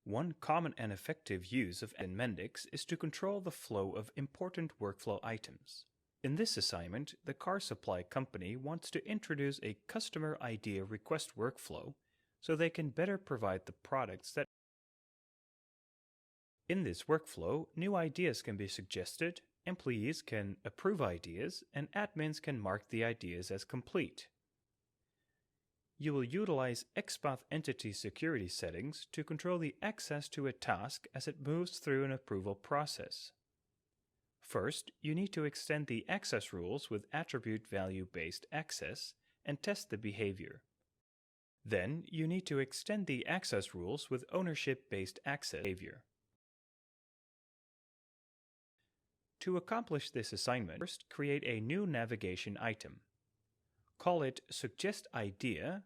One common and effective use of Mendix is to control the flow of important workflow items. In this assignment, the car supply company wants to introduce a customer idea request workflow so they can better provide the products that. In this workflow, new ideas can be suggested, employees can approve ideas, and admins can mark the ideas as complete. You will utilize XPath entity security settings to control the access to a task as it moves through an approval process. First, you need to extend the access rules with attribute value-based access and test the behavior. Then, you need to extend the access rules with ownership-based access behavior. To accomplish this assignment, first create a new navigation item. Call it Suggest Idea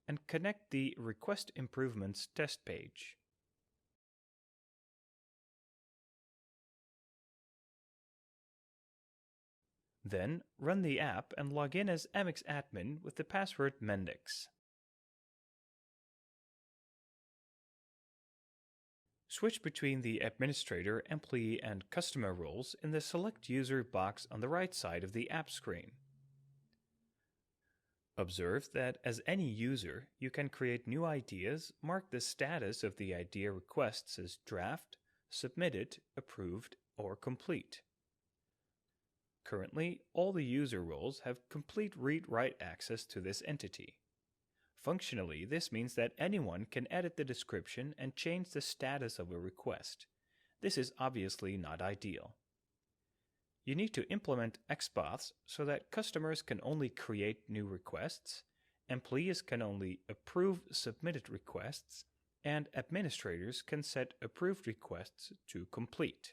and connect the Request Improvements test page. Then, run the app and log in as Amex admin with the password Mendix. Switch between the administrator, employee, and customer roles in the Select User box on the right side of the app screen. Observe that as any user, you can create new ideas, mark the status of the idea requests as draft, submitted, approved, or complete. Currently, all the user roles have complete read-write access to this entity. Functionally, this means that anyone can edit the description and change the status of a request. This is obviously not ideal. You need to implement XPaths so that customers can only create new requests, employees can only approve submitted requests, and administrators can set approved requests to complete.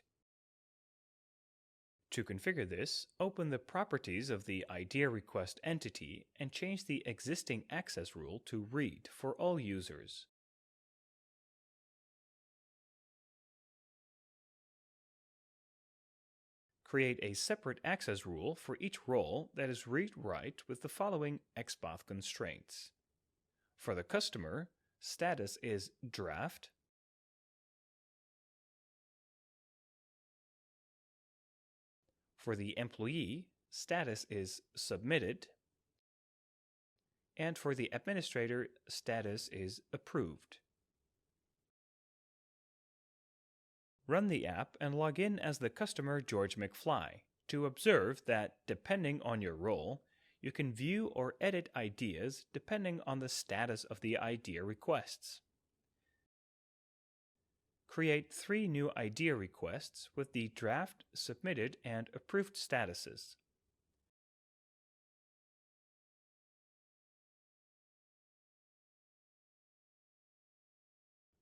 To configure this, open the properties of the idea request entity and change the existing access rule to read for all users. Create a separate access rule for each role that is read-write with the following XPath constraints. For the customer, status is draft. For the employee, status is submitted. And for the administrator, status is approved. Run the app and log in as the customer George McFly to observe that, depending on your role, you can view or edit ideas depending on the status of the idea requests. Create 3 new idea requests with the draft, submitted, and approved statuses.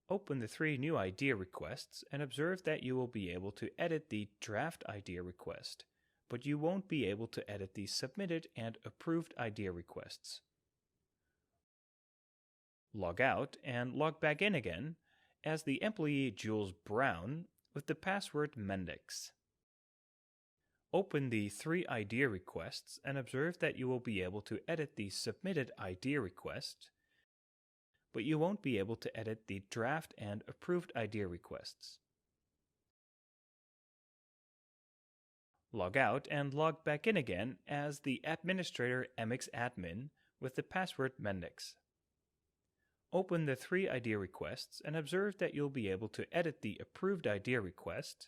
Open the 3 new idea requests and observe that you will be able to edit the draft idea request, but you won't be able to edit the submitted and approved idea requests. Log out and log back in again as the employee Jules Brown with the password Mendix. Open the 3 idea requests and observe that you will be able to edit the submitted idea request, but you won't be able to edit the draft and approved idea requests. Log out and log back in again as the administrator Amex admin with the password Mendix. Open the 3 idea requests and observe that you'll be able to edit the approved idea request,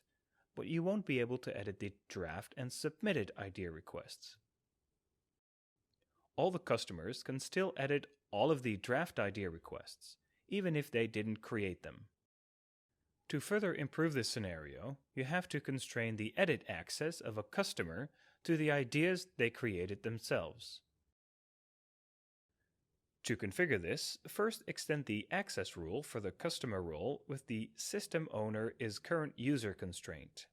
but you won't be able to edit the draft and submitted idea requests. All the customers can still edit all of the draft idea requests, even if they didn't create them. To further improve this scenario, you have to constrain the edit access of a customer to the ideas they created themselves. To configure this, first extend the access rule for the customer role with the system owner is current user constraint.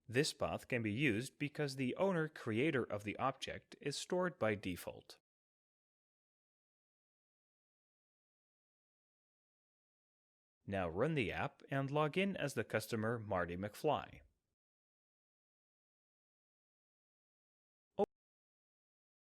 This path can be used because the owner creator of the object is stored by default. Now run the app and log in as the customer Marty McFly.